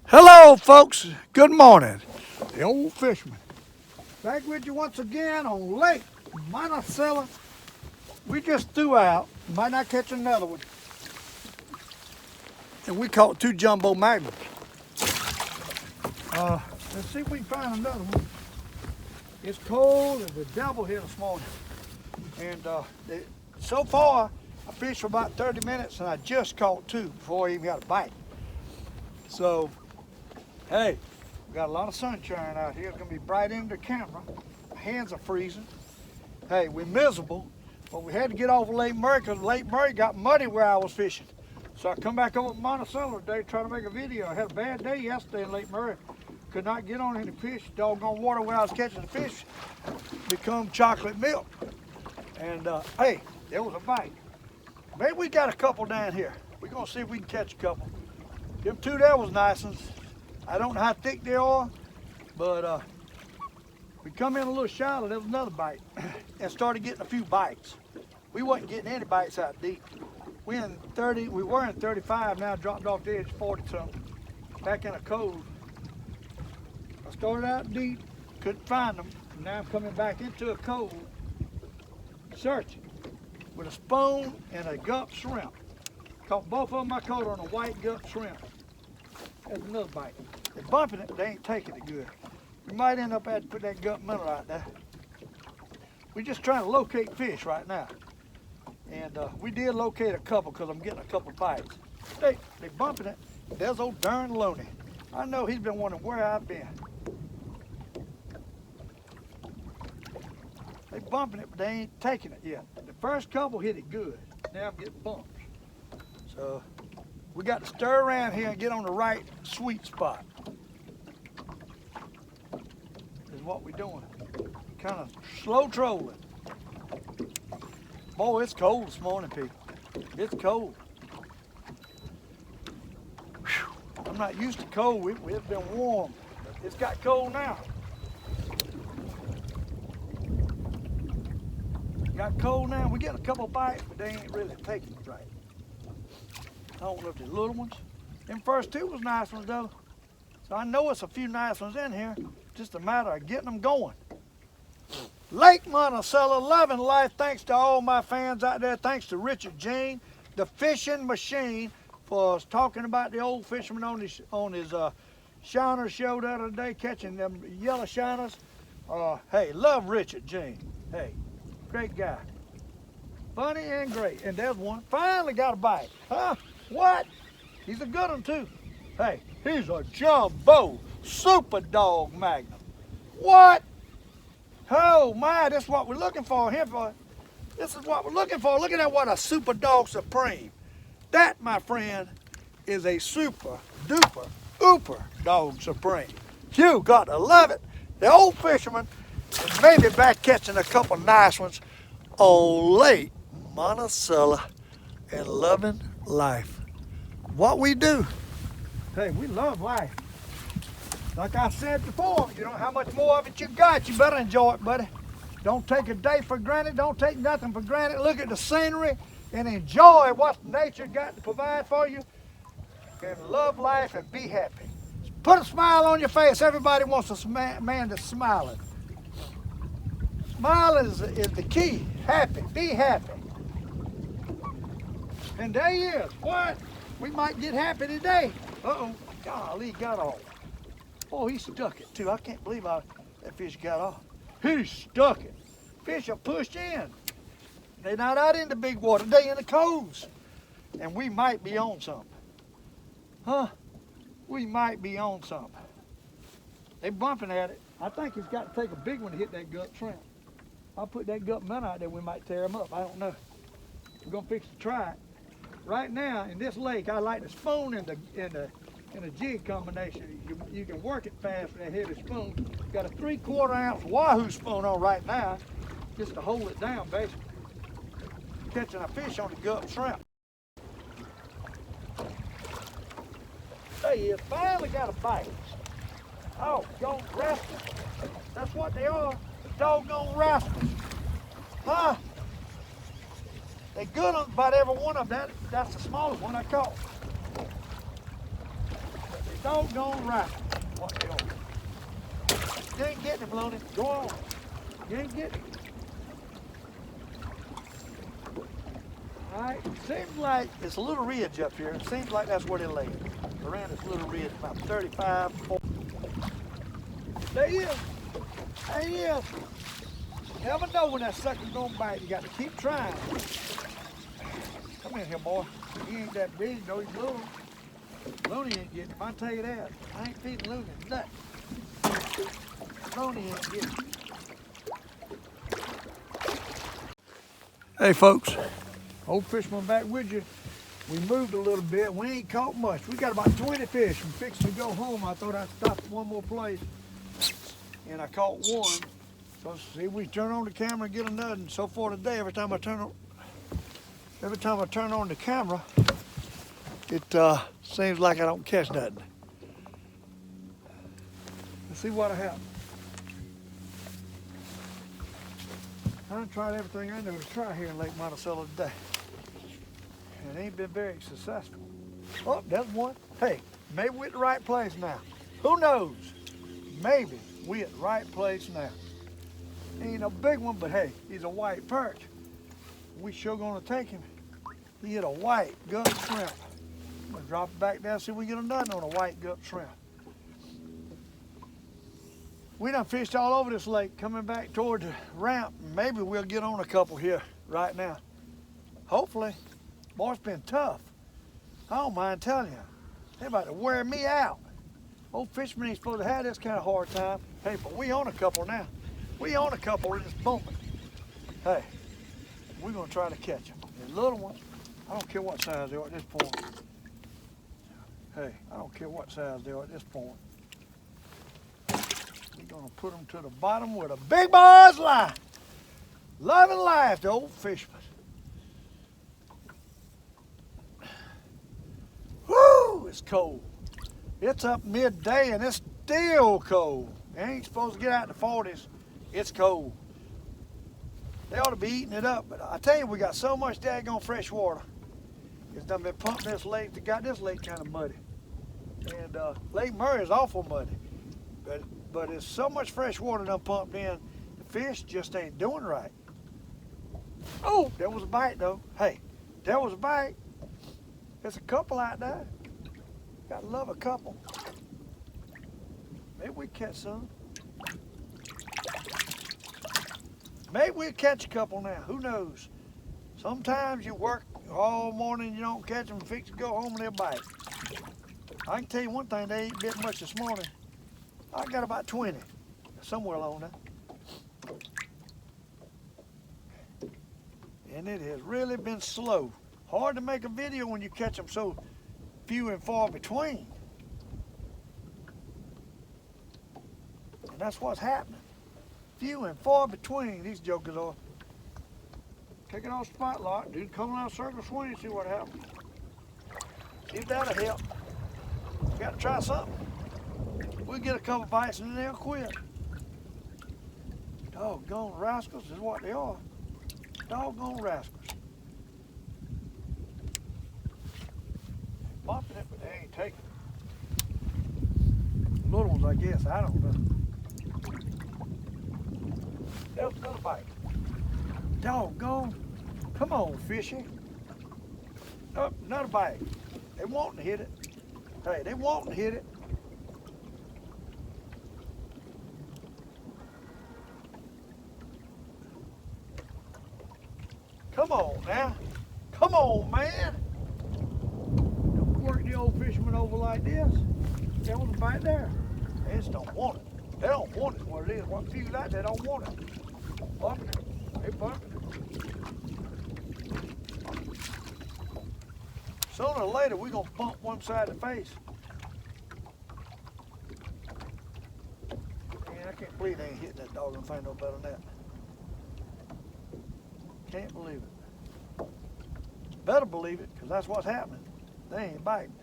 Hello, folks. Good morning. The Old Fisherman. Back with you once again on Lake Monticello. We just threw out, might not catch another one, and we caught two jumbo magnums. Let's see if we can find another one. It's cold as the devil here this morning. And so far, I fished for about 30 minutes and I just caught two before I even got a bite. So, hey, we got a lot of sunshine out here. It's gonna be bright in the camera. My hands are freezing. Hey, we're miserable, but we had to get off of Lake Murray because Lake Murray got muddy where I was fishing. So I come back over to Monticello today to try to make a video. I had a bad day yesterday in Lake Murray. Could not get on any fish. Doggone water where I was catching the fish become chocolate milk. And hey, there was a bite. Maybe we got a couple down here. We're gonna see if we can catch a couple. Them two there was nice ones. I don't know how thick they are, but we come in a little shallow, there was another bite, and started getting a few bites. We wasn't getting any bites out deep. We were in 35, now dropped off the edge 40 something. Back in a cove. I started out deep, couldn't find them, and now I'm coming back into a cove, searching, with a spoon and a gump shrimp. Caught both of them I caught on a white gump shrimp. That's another bite. They're bumping it, but they ain't taking it good. We might end up having to put that gump minnow out there. We're just trying to locate fish right now. And we did locate a couple because I'm getting a couple bites. They bumping it. There's old darn Loney. I know he's been wondering where I've been. They bumping it, but they ain't taking it yet. The first couple hit it good. Now I'm getting bumps. So we got to stir around here and get on the right sweet spot. Is what we're doing. Kind of slow trolling. Boy, it's cold this morning, people. It's cold. Whew. I'm not used to cold. It's been warm. It's got cold now. Got cold now. We get a couple bites, but they ain't really taking it right. I don't know if they're little ones. Them first two was nice ones though. So I know it's a few nice ones in here. Just a matter of getting them going. Lake Monticello, loving life. Thanks to all my fans out there. Thanks to Richard Jean, the fishing machine, for talking about the Old Fisherman on his shiner show the other day, catching them yellow shiners. Hey, love Richard Jean. Hey, great guy. Funny and great. And there's one. Finally got a bite. Huh? What? He's a good one too. Hey, he's a jumbo super dog magnum. What? Oh my, that's what we're looking for here for. This is what we're looking for. Look at that, what a super dog supreme. That, my friend, is a super duper ooper dog supreme. You got to love it. The Old Fisherman is maybe back catching a couple nice ones on Lake Monticello and loving life. What we do, hey, we love life. Like I said before, you know, how much more of it you got, you better enjoy it, buddy. Don't take a day for granted. Don't take nothing for granted. Look at the scenery and enjoy what nature got to provide for you. And love life and be happy. Put a smile on your face. Everybody wants a man that's smiling. Smile is the key. Happy. Be happy. And there he is. What? We might get happy today. Uh-oh. Golly, got off. Oh, he stuck it too. I can't believe that fish got off. He stuck it. Fish are pushed in. They're not out in the big water. They in the coves. And we might be on something. Huh? We might be on something. They bumping at it. I think he's got to take a big one to hit that gut shrimp. I'll put that gut minnow out there. We might tear him up. I don't know. We're gonna fix to try it. Right now in this lake, I like the spoon in a jig combination. You can work it fast with that heavy spoon. Got a 3/4 ounce wahoo spoon on right now, just to hold it down, basically. Catching a fish on the gut shrimp. There he is. Finally got a bite. Oh, doggone rascals. That's what they are. Doggone rascals. Huh? They good on about every one of them. That's the smallest one I caught. doggone right. What the hell? You ain't getting it, Maloney. Go on. You ain't getting it. All right. Seems like it's a little ridge up here. It seems like that's where they lay. Around this little ridge, about 35, 40. There he is. There he is. Never know when that sucker's gonna bite. You got to keep trying. Come in here, boy. He ain't that big, though. He's little. Looney ain't getting him. I tell you that. I ain't feeding Looney nothing. Looney ain't getting him. Hey, folks. Old Fisherman back with you. We moved a little bit. We ain't caught much. We got about 20 fish. I'm fixing to go home. I thought I'd stop at one more place. And I caught one. So see, we turn on the camera and get another. And so far today, every time I turn on the camera, it seems like I don't catch nothing. Let's see what I have. I tried everything I know to try here in Lake Monticello today. And it ain't been very successful. Oh, there's one. Hey, maybe we're at the right place now. Who knows? Maybe we're at the right place now. Ain't no big one, but hey, he's a white perch. We sure gonna take him. He hit a white gut shrimp. I'm gonna drop it back down, see if we get another on a white gut shrimp. We done fished all over this lake coming back toward the ramp. Maybe we'll get on a couple here right now. Hopefully. Boy, it's been tough. I don't mind telling you. They're about to wear me out. Old Fisherman ain't supposed to have this kind of hard time. Hey, but we on a couple now. We on a couple just bumping. Hey, we're gonna try to catch them. The little ones, I don't care what size they are at this point. Hey, I don't care what size they are at this point. We're gonna put them to the bottom with a big boy's line. Love and life to Old Fisherman. Woo, it's cold. It's up midday and it's still cold. It ain't supposed to get out in the 40s. It's cold. They ought to be eating it up, but I tell you, we got so much daggone fresh water. It's done been pumping this lake. They got this lake kind of muddy. And Lake Murray is awful muddy. But it's so much fresh water done pumped in, the fish just ain't doing right. Oh, there was a bite though. Hey, there was a bite. There's a couple out there. Gotta love a couple. Maybe we catch some. Maybe we'll catch a couple now. Who knows? Sometimes you work all morning, you don't catch them, fix to go home and they'll bite. I can tell you one thing, they ain't bit much this morning. I got about 20, somewhere along there. And it has really been slow. Hard to make a video when you catch them so few and far between. And that's what's happening. Few and far between, these jokers are. Take it off spotlight, dude, come around circle swing and see what happens. See if that'll help. You gotta try something. We'll get a couple bites and then they'll quit. Doggone rascals is what they are. Doggone rascals. Bumping it, but they ain't taking it. Little ones, I guess, I don't know. There's another bite. Doggone. Come on, fishy. Oh, another bite. They wanting to hit it. Hey, they wanting to hit it. Come on now. Come on, man. Don't work the Old Fisherman over like this. There was a bite there. They just don't want it. They don't want it, what it is. What few like they don't want it. Bumping it. They bumping it. Sooner or later, we're gonna bump one side of the face. Man, I can't believe they ain't hitting that doggone thing no better than that. Can't believe it. Better believe it, because that's what's happening. They ain't biting.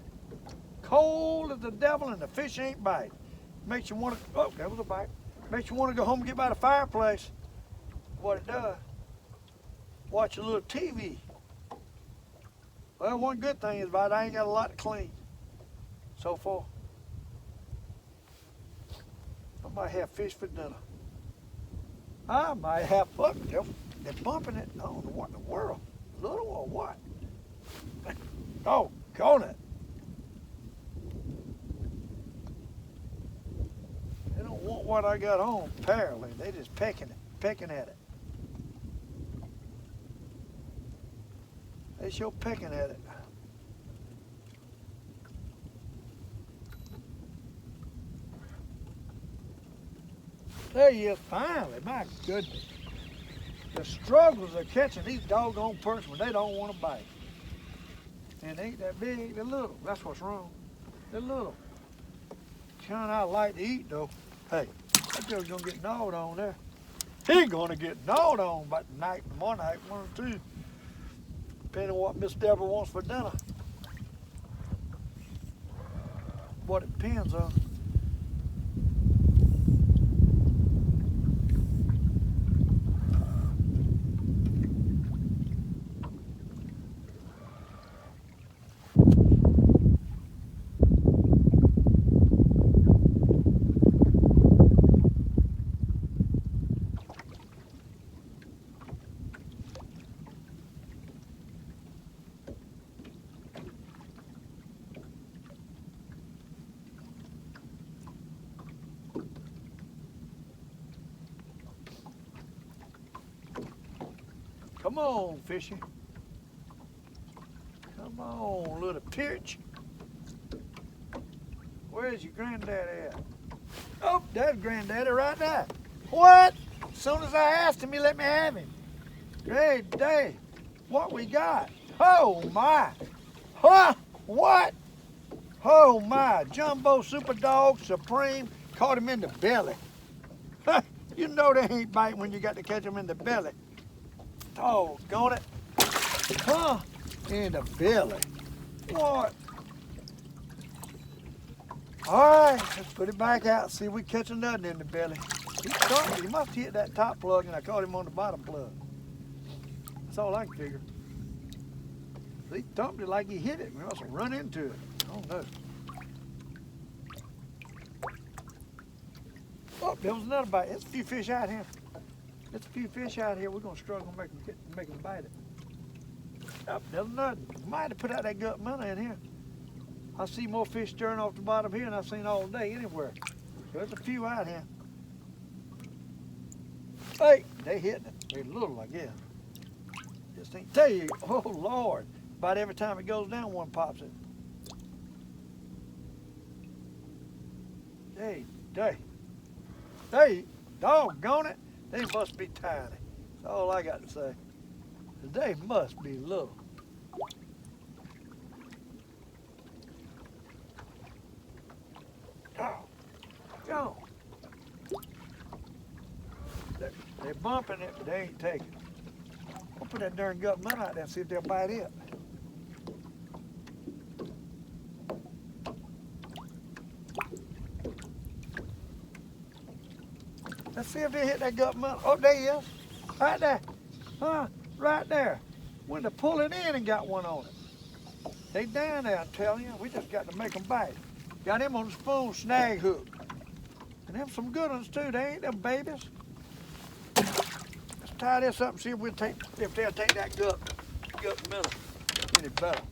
Cold as the devil and the fish ain't biting. Makes you want to, oh, that was a bite. Makes you want to go home and get by the fireplace. What it does, watch a little TV. Well, one good thing is about it, I ain't got a lot to clean so far. might have fish for dinner. I might have, look, they're bumping it. I don't know what in the world. Little or what? Oh, on it. They don't want what I got on, apparently. They just pecking at it. They sure pecking at it. There he is, finally, my goodness. The struggles of catching these doggone perch when they don't want to bite. And they ain't that big, they're little. That's what's wrong. They're little. Kind I like to eat though. Hey, that dude's gonna get gnawed on there. He's gonna get gnawed on by tonight, tomorrow night, one or two. Depending on what Miss Deborah wants for dinner. What it depends on. Come on, fishy. Come on, little perch. Where's your granddaddy at? Oh, there's granddaddy right there. What? As soon as I asked him, he let me have him. Great day. What we got? Oh my. Huh? What? Oh my. Jumbo Super Dog Supreme caught him in the belly. You know they ain't biting when you got to catch them in the belly. Oh, got it. Huh? In the belly. What? All right, let's put it back out. See if we catch nothing in the belly. He must hit that top plug and I caught him on the bottom plug. That's all I can figure. He thumped it like he hit it. We must have run into it. I don't know. Oh, there was another bite. There's a few fish out here. There's a few fish out here. We're going to struggle to make them bite it. Oh, there's nothing. Might have put out that gut minnow in here. I see more fish stirring off the bottom here than I've seen all day anywhere. There's a few out here. Hey, they hitting it. They're little, I guess. Just ain't tell you. Oh Lord! About every time it goes down, one pops it. Hey, doggone it! They must be tiny. That's all I got to say. They must be little. Oh, go. They're bumping it, but they ain't taking it. I'll put that darn gut minnow out there and see if they'll bite it. Let's see if they hit that gut minnow. Oh, there he is. Right there. Huh? Right there. Went to pull it in and got one on it. They down there, I'm telling you. We just got to make them bite. Got him on the spoon snag hook. And them some good ones too. They ain't them babies. Let's tie this up and see if they'll take that gut minnow any better.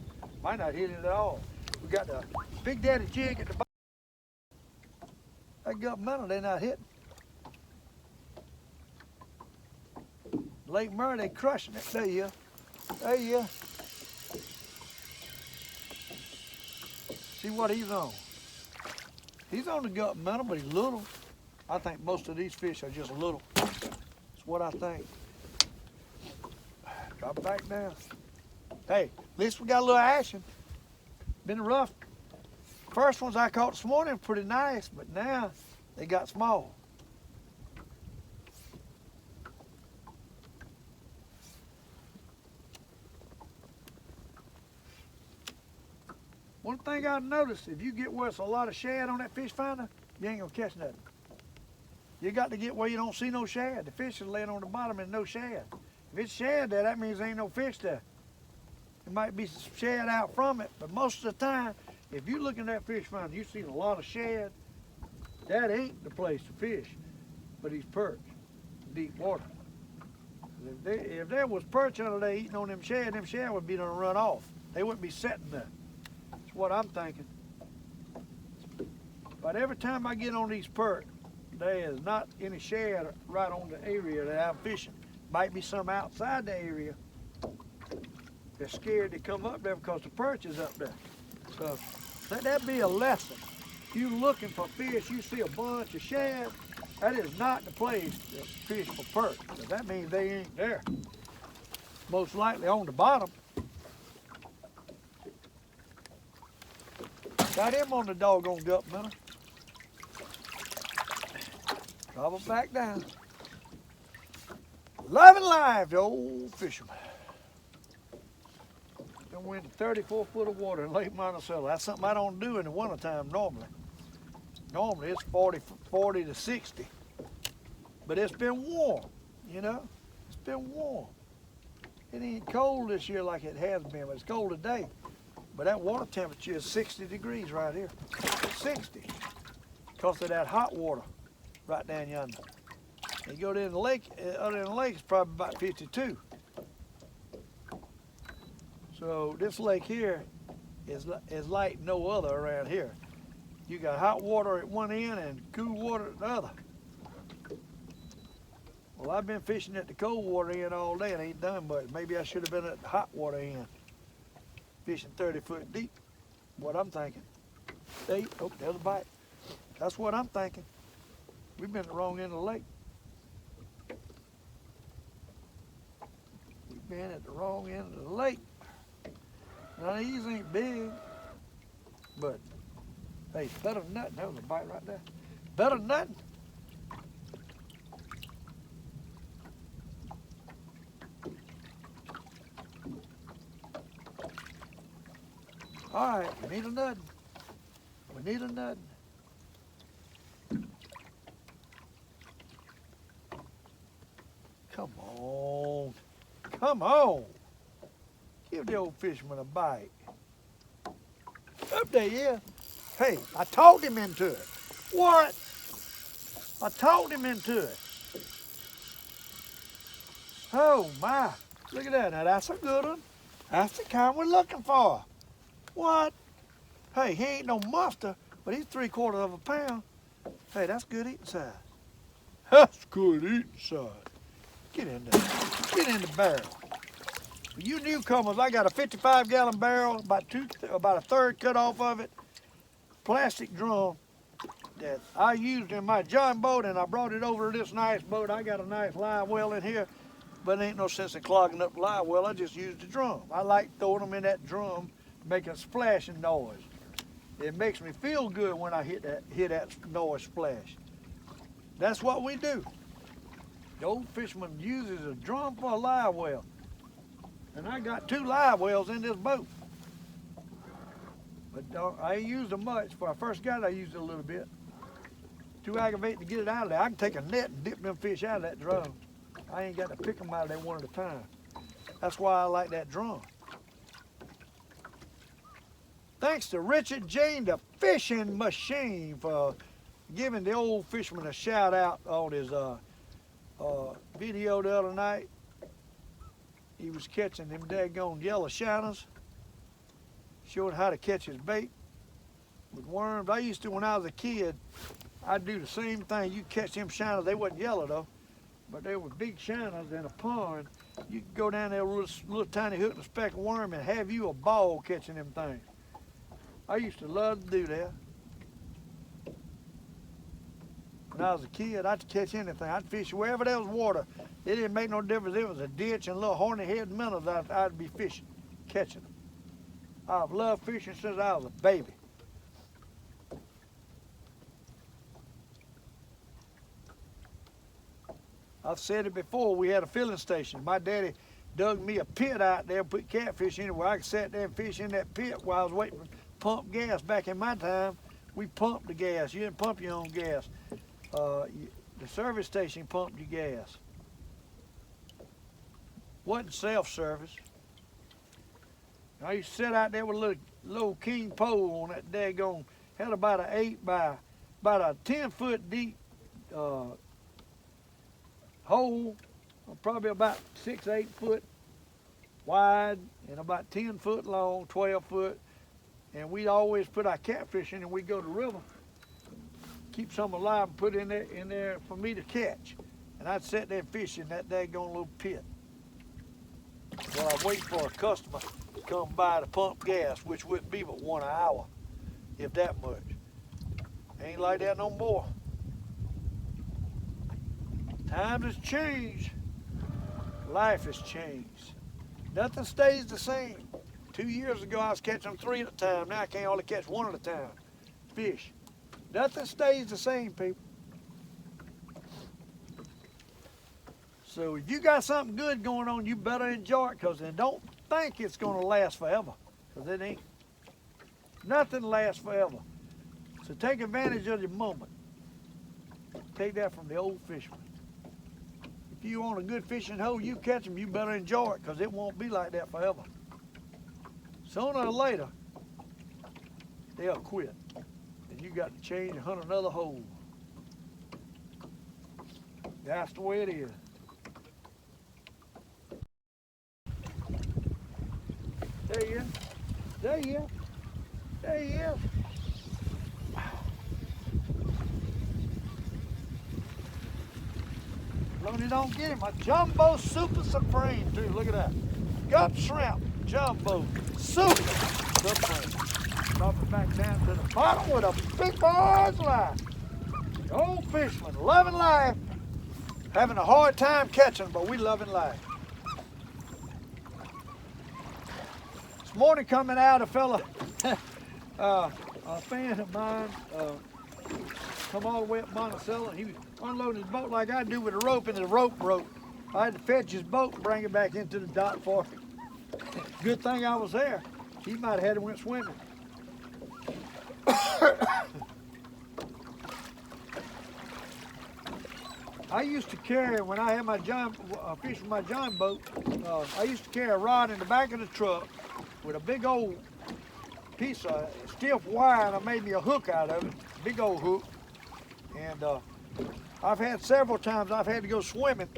Might not hit it at all. We got the Big Daddy jig at the bottom. That gut minnow they not hitting. Lake Murray, they crushing it. There you are. There you are. See what he's on. He's on the gut minnow, but he's little. I think most of these fish are just little. That's what I think. Drop it back down. Hey, at least we got a little action. Been rough. First ones I caught this morning were pretty nice, but now they got small. One thing I've noticed, if you get where it's a lot of shad on that fish finder, you ain't gonna catch nothing. You got to get where you don't see no shad. The fish is laying on the bottom and no shad. If it's shad there, that means there ain't no fish there. There might be some shad out from it, but most of the time, if you look in that fish finder, you see a lot of shad, that ain't the place to fish for these perch, deep water. If there was perch under there eating on them shad would be done run off. They wouldn't be sitting there. That's what I'm thinking. But every time I get on these perch, there is not any shad right on the area that I'm fishing. Might be some outside the area. They're scared to come up there because the perch is up there. So let that be a lesson. If you're looking for fish, you see a bunch of shad, that is not the place to fish for perch. So that means they ain't there. Most likely on the bottom. Got him on the doggone gut minnow. Drop him back down. Live and live, the Old Fisherman. Then went to 34 foot of water in Lake Monticello. That's something I don't do in the wintertime normally. Normally it's 40 to 60. But it's been warm, you know? It's been warm. It ain't cold this year like it has been, but it's cold today. But that water temperature is 60 degrees right here. 60. Because of that hot water right down yonder. You go down the lake, other than the lake, it's probably about 52. So this lake here is like no other around here. You got hot water at one end and cool water at the other. Well, I've been fishing at the cold water end all day and ain't done much. Maybe I should have been at the hot water end, fishing 30 foot deep. What I'm thinking. Oh, there's a bite. That's what I'm thinking. We've been at the wrong end of the lake. We've been at the wrong end of the lake. Now these ain't big, but hey, better than nothing. That was a bite right there. Better than nothing. All right, we need a nutting. We need a nutting. Come on. Come on. Give the Old Fisherman a bite. Up there, yeah. Hey, I talked him into it. What? I talked him into it. Oh my. Look at that. Now that's a good one. That's the kind we're looking for. What? Hey, he ain't no monster, but he's 3/4 of a pound. Hey, that's good eating size. That's good eating size. Get in there. Get in the barrel. For you newcomers, I got a 55-gallon barrel, about a third cut off of it, plastic drum that I used in my John boat, and I brought it over to this nice boat. I got a nice live well in here, but there ain't no sense in clogging up the live well. I just used the drum. I like throwing them in that drum, making a splashing noise. It makes me feel good when I hear that noise splash. That's what we do. The Old Fisherman uses a drum for a live well. And I got 2 live wells in this boat. But I ain't used them much. When I first got it, I used it a little bit. Too aggravating to get it out of there. I can take a net and dip them fish out of that drum. I ain't got to pick them out of there one at a time. That's why I like that drum. Thanks to Richard Jane, the fishing machine, for giving the Old Fisherman a shout out on his video the other night. He was catching them daggone yellow shiners, showing how to catch his bait with worms. I used to, when I was a kid, I'd do the same thing. You catch them shiners, they wasn't yellow though, but they were big shiners in a pond. You could go down there with a little tiny hook and a speck of worm and have you a ball catching them things. I used to love to do that. When I was a kid, I'd catch anything. I'd fish wherever there was water. It didn't make no difference. It was a ditch and little horny-headed minnows. I'd be fishing, catching them. I've loved fishing since I was a baby. I've said it before, we had a filling station. My daddy dug me a pit out there and put catfish in it where I could sit there and fish in that pit while I was waiting to pump gas. Back in my time, we pumped the gas. You didn't pump your own gas. The service station pumped your gas. Wasn't self-service. I used to sit out there with a little king pole on that daggone, had about an 8 by about a 10-foot deep hole, probably about 6 or 8 foot wide and about 10 foot long, 12 foot. And we'd always put our catfish in, and we'd go to the river, keep some alive and put in there for me to catch. And I'd sit there fishing that daggone little pit while I wait for a customer to come by to pump gas, which would be but 1 hour, if that much. Ain't like that no more. Times has changed. Life has changed. Nothing stays the same. 2 years ago, I was catching them 3 at a time. Now I can't only catch 1 at a time. Fish. Nothing stays the same, people. So if you got something good going on, you better enjoy it, because then don't think it's going to last forever, because it ain't. Nothing lasts forever. So take advantage of your moment. Take that from the Old Fisherman. If you want a good fishing hole, you catch them, you better enjoy it, because it won't be like that forever. Sooner or later, they'll quit, and you got to change and hunt another hole. That's the way it is. There he is. There he is. There he is. Lonely don't get him. A jumbo super supreme too. Look at that. Gut shrimp jumbo super supreme. Drop it back down to the bottom with a big boy's line. The Old Fisherman, loving life. Having a hard time catching, but we loving life. This morning coming out, a fella, a fan of mine, come all the way up Monticello, and he was unloading his boat like I do with a rope, and the rope broke. I had to fetch his boat and bring it back into the dock for him. Good thing I was there. He might have had him went swimming. I used to carry, when I had my fishing my John boat, I used to carry a rod in the back of the truck with a big old piece of stiff wire, and I made me a hook out of it, big old hook. And I've had several times I've had to go swimming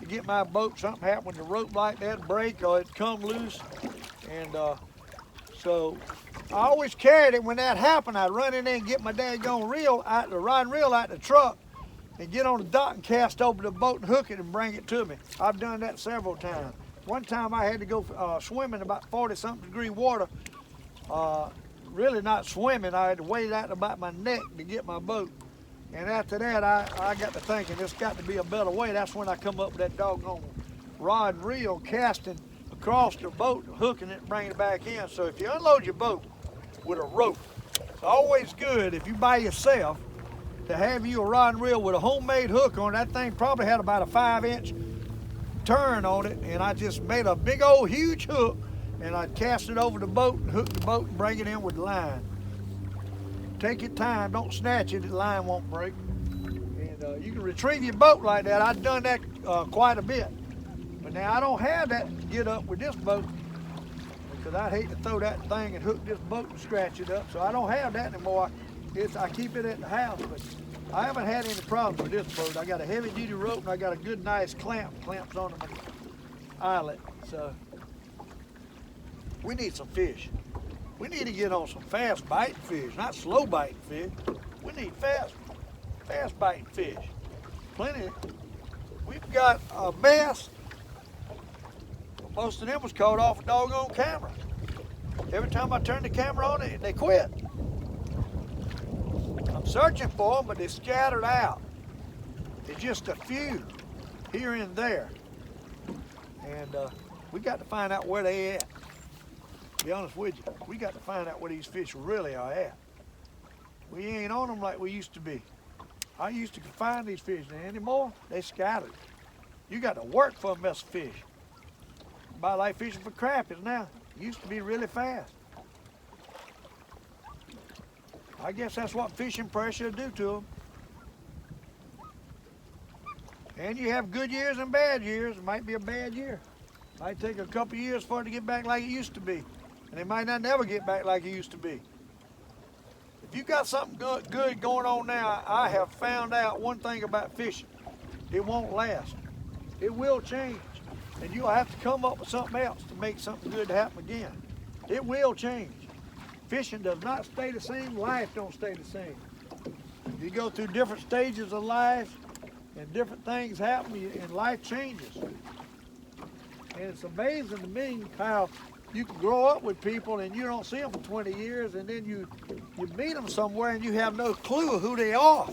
to get my boat. Something happened with the rope like that, break, or it come loose. And so I always carried it. When that happened, I'd run in there and get my daggone reel out, the rod and reel out the truck, and get on the dock and cast over the boat and hook it and bring it to me. I've done that several times. One time I had to go swimming about 40-something degree water. Really not swimming. I had to wade out about my neck to get my boat. And after that, I got to thinking, there's got to be a better way. That's when I come up with that doggone rod and reel, casting across the boat, hooking it, and bringing it back in. So if you unload your boat with a rope, it's always good if you by yourself to have you a rod and reel with a homemade hook on it. That thing probably had about a 5-inch turn on it, and I just made a big old huge hook, and I'd cast it over the boat and hook the boat and bring it in with the line. Take your time, don't snatch it, the line won't break. And you can retrieve your boat like that. I've done that quite a bit. But now I don't have that get up with this boat, because I'd hate to throw that thing and hook this boat and scratch it up. So I don't have that anymore. I keep it at the house, but I haven't had any problems with this boat. I got a heavy duty rope, and I got a good nice clamps on my eyelet. So we need some fish. We need to get on some fast biting fish, not slow biting fish. We need fast biting fish. Plenty. We've got a bass. Most of them was caught off a doggone camera. Every time I turn the camera on, they quit. I'm searching for them, but they're scattered out. There's just a few here and there. And we got to find out where they at. To be honest with you, we got to find out where these fish really are at. We ain't on them like we used to be. I used to find these fish, and anymore, they scattered. You got to work for a mess of fish. About like fishing for crappies now. It used to be really fast. I guess that's what fishing pressure do to them. And you have good years and bad years. It might be a bad year. Might take a couple years for it to get back like it used to be. And it might not never get back like it used to be. If you got something good going on now, I have found out one thing about fishing. It won't last. It will change. And you'll have to come up with something else to make something good happen again. It will change. Fishing does not stay the same. Life don't stay the same. You go through different stages of life and different things happen and life changes. And it's amazing to me how you can grow up with people and you don't see them for 20 years and then you meet them somewhere and you have no clue who they are.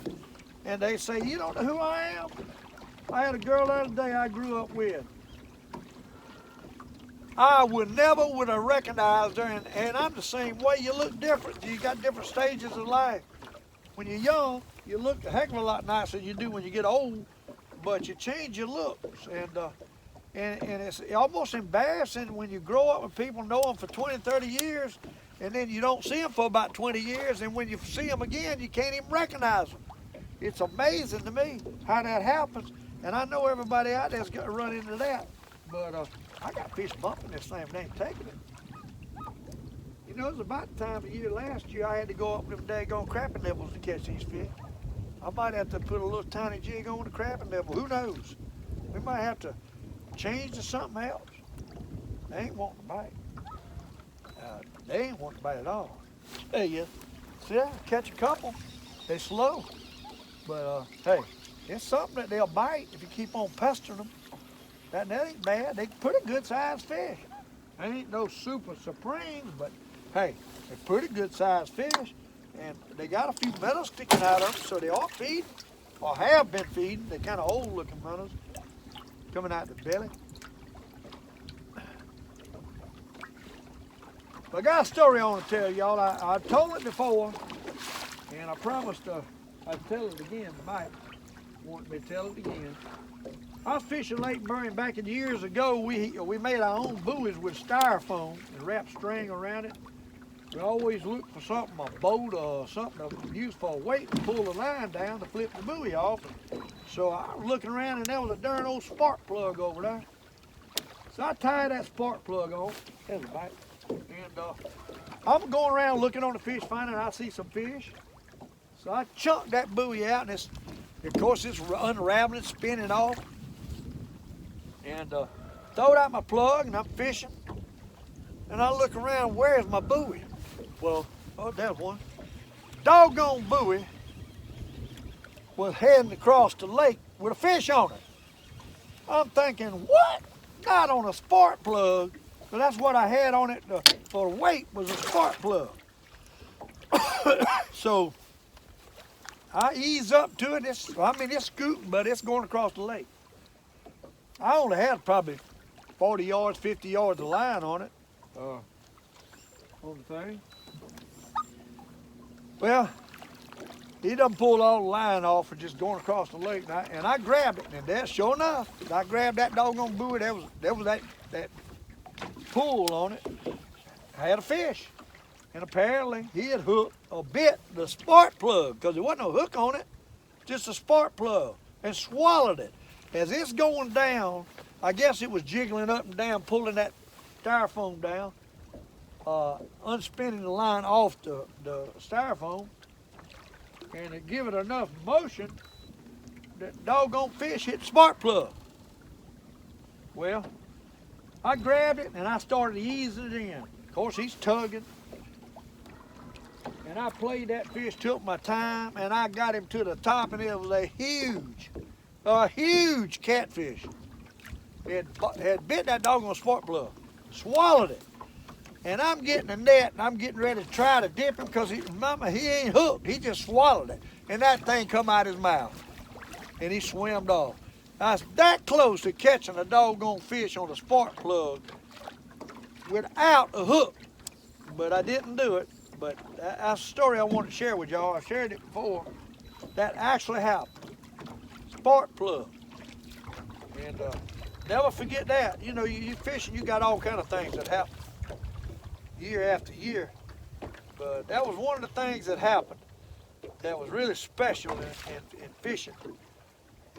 And they say, you don't know who I am? I had a girl the other day I grew up with. I never would have recognized her, and I'm the same way. You look different. You got different stages of life. When you're young, you look a heck of a lot nicer than you do when you get old, but you change your looks. And it's almost embarrassing when you grow up with people, know them for 20, 30 years, and then you don't see them for about 20 years, and when you see them again, you can't even recognize them. It's amazing to me how that happens, and I know everybody out there's got to run into that, but I got fish bumping this thing, but they ain't taking it. You know, it was about the time of year last year I had to go up with them daggone crappie nibbles to catch these fish. I might have to put a little tiny jig on the crappie nibble, who knows? We might have to change to something else. They ain't wanting to bite. They ain't wanting to bite at all. There you see, I catch a couple. They slow, but hey, it's something that they'll bite if you keep on pestering them. That ain't bad. They pretty good sized fish. They ain't no super supremes, but hey, they're pretty good sized fish, and they got a few minnows sticking out of them, so they are feeding, or have been feeding. They're kind of old looking minnows coming out the belly. But I got a story I want to tell y'all. I've told it before, and I promised I'd tell it again tonight. Want me to tell it again. I was fishing Lake Burning back in years ago. We made our own buoys with styrofoam and wrapped string around it. We always looked for something, a boat or something to use for a weight to pull the line down to flip the buoy off. So I was looking around and there was a darn old spark plug over there. So I tied that spark plug on. There's a bite. And I'm going around looking on the fish, finding I see some fish. So I chunked that buoy out, and of course it's unraveling, spinning off. And throwed out my plug, and I'm fishing. And I look around, where's my buoy? Well, oh, there's one. Doggone buoy was heading across the lake with a fish on it. I'm thinking, what? Not on a spark plug, but that's what I had on it for the weight was a spark plug. So I ease up to it. It's scooting, but it's going across the lake. I only had probably 40 yards, 50 yards of line on it, on the thing. Well, he done pulled all the line off for just going across the lake, and I grabbed it, and that, sure enough, I grabbed that doggone buoy. There was that pull on it. I had a fish, and apparently he had hooked or bit the spark plug because there wasn't no hook on it, just a spark plug, and swallowed it. As it's going down, I guess it was jiggling up and down, pulling that styrofoam down, unspinning the line off the styrofoam, and it give it enough motion that doggone fish hit the spark plug. Well, I grabbed it and I started easing it in. Of course, he's tugging. And I played that fish, took my time, and I got him to the top, and it was a huge catfish. It had bit that doggone spark plug, swallowed it. And I'm getting a net, and I'm getting ready to try to dip him because he ain't hooked. He just swallowed it. And that thing come out his mouth. And he swam off. I was that close to catching a doggone fish on a spark plug without a hook. But I didn't do it. But that's a story I want to share with y'all. I shared it before. That actually happened. Spark plug. And never forget that. You know, you fishing, you got all kind of things that happen year after year. But that was one of the things that happened that was really special in fishing.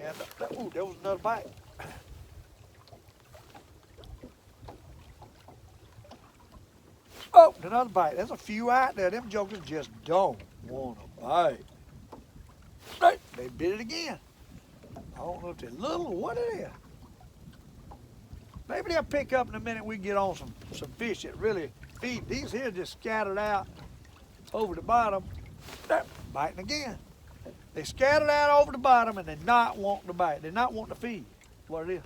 And ooh, there was another bite. Oh, another bite. There's a few out there. Them jokers just don't want to bite. Right, they bit it again. I don't know if they're little or what it is. Maybe they'll pick up in a minute. We get on some fish that really feed. These here just scattered out over the bottom. They're biting again. They scattered out over the bottom and they're not wanting to bite. They're not wanting to feed. What it is.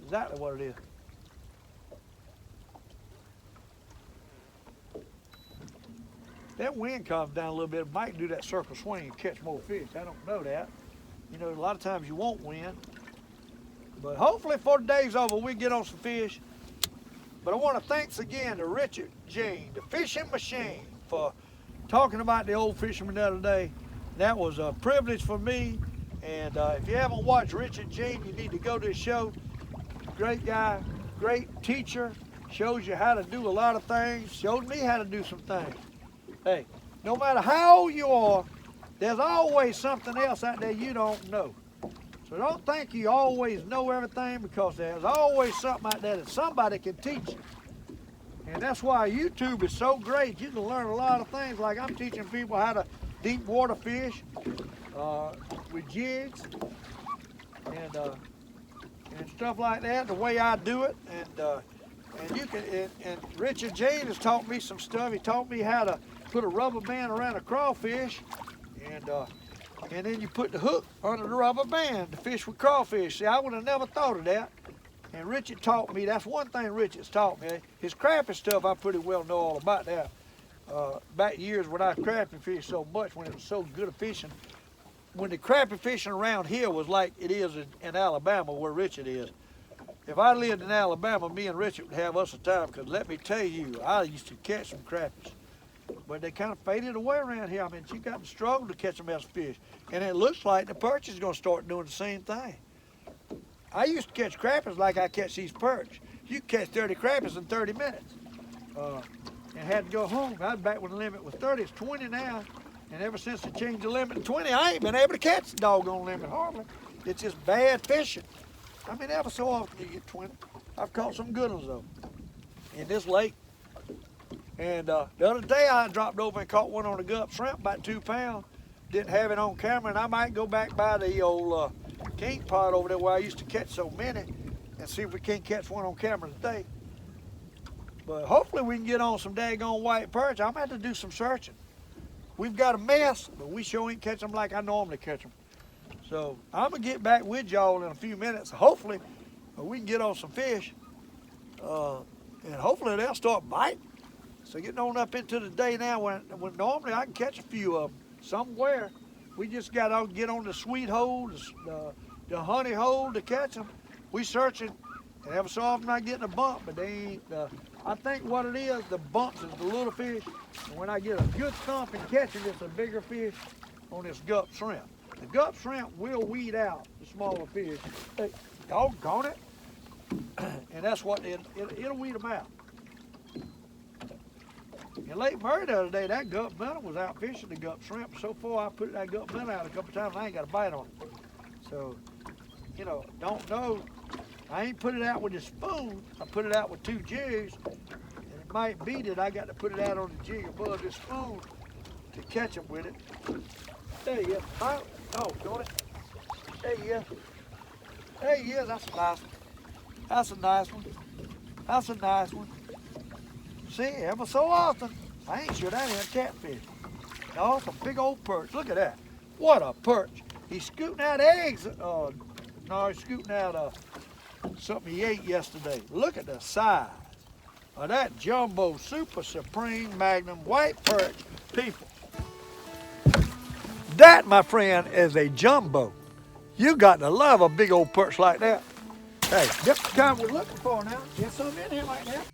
Exactly what it is. That wind comes down a little bit, it might do that circle swing and catch more fish. I don't know that. You know, a lot of times you won't wind. But hopefully before the day's over, we get on some fish. But I want to thanks again to Richard Jean, the fishing machine, for talking about the Old Fisherman the other day. That was a privilege for me. And if you haven't watched Richard Jean, you need to go to his show. Great guy, great teacher, shows you how to do a lot of things, showed me how to do some things. Hey, no matter how old you are, there's always something else out there you don't know. So don't think you always know everything, because there's always something out there that somebody can teach you. And that's why YouTube is so great. You can learn a lot of things. Like I'm teaching people how to deep water fish with jigs and stuff like that, the way I do it. And you can. And Richard Jean has taught me some stuff. He taught me how to put a rubber band around a crawfish, and then you put the hook under the rubber band to fish with crawfish. See, I would have never thought of that. And Richard taught me. That's one thing Richard's taught me. His crappie stuff, I pretty well know all about that. Back years when I crappie fished so much, when it was so good at fishing, when the crappie fishing around here was like it is in Alabama where Richard is. If I lived in Alabama, me and Richard would have us a time, because let me tell you, I used to catch some crappies. But they kind of faded away around here. I mean, you got to struggle to catch them as fish. And it looks like the perch is going to start doing the same thing. I used to catch crappies like I catch these perch. You can catch 30 crappies in 30 minutes. And had to go home. I was back when the limit was 30. It's 20 now. And ever since they changed the limit to 20, I ain't been able to catch the doggone limit hardly. It's just bad fishing. I mean, ever so often you get 20. I've caught some good ones though in this lake. And the other day I dropped over and caught one on a gup shrimp, about 2 pounds. Didn't have it on camera, and I might go back by the old king pot over there where I used to catch so many and see if we can't catch one on camera today. But hopefully we can get on some daggone white perch. I'm going to have to do some searching. We've got a mess, but we sure ain't catch them like I normally catch them. So I'm going to get back with y'all in a few minutes. Hopefully we can get on some fish, and hopefully they'll start biting. So getting on up into the day now when normally I can catch a few of them somewhere. We just got to get on the sweet hole, the honey hole to catch them. We searching, and every so often I get a bump, but they ain't. I think what it is, the bumps is the little fish. And when I get a good thump and catch it, it's a bigger fish on this gup shrimp. The gup shrimp will weed out the smaller fish. Hey, doggone it. And that's what it'll weed them out. In Lake Murray the other day, that gup minnow was out fishing the gup shrimp. So far, I put that gup minnow out a couple times, and I ain't got a bite on it. So, you know, don't know. I ain't put it out with a spoon. I put it out with 2 jigs. And it might be that I got to put it out on the jig above this spoon to catch them with it. There you go. Oh, got it. There you go. There he is. That's a nice one. That's a nice one. That's a nice one. See, ever so often, I ain't sure that ain't a catfish. No, it's a big old perch. Look at that. What a perch. He's scooting out eggs. No, he's scooting out something he ate yesterday. Look at the size of that jumbo super supreme magnum white perch, people. That, my friend, is a jumbo. You got to love a big old perch like that. Hey, that's the kind we're looking for now. Get some in here like that.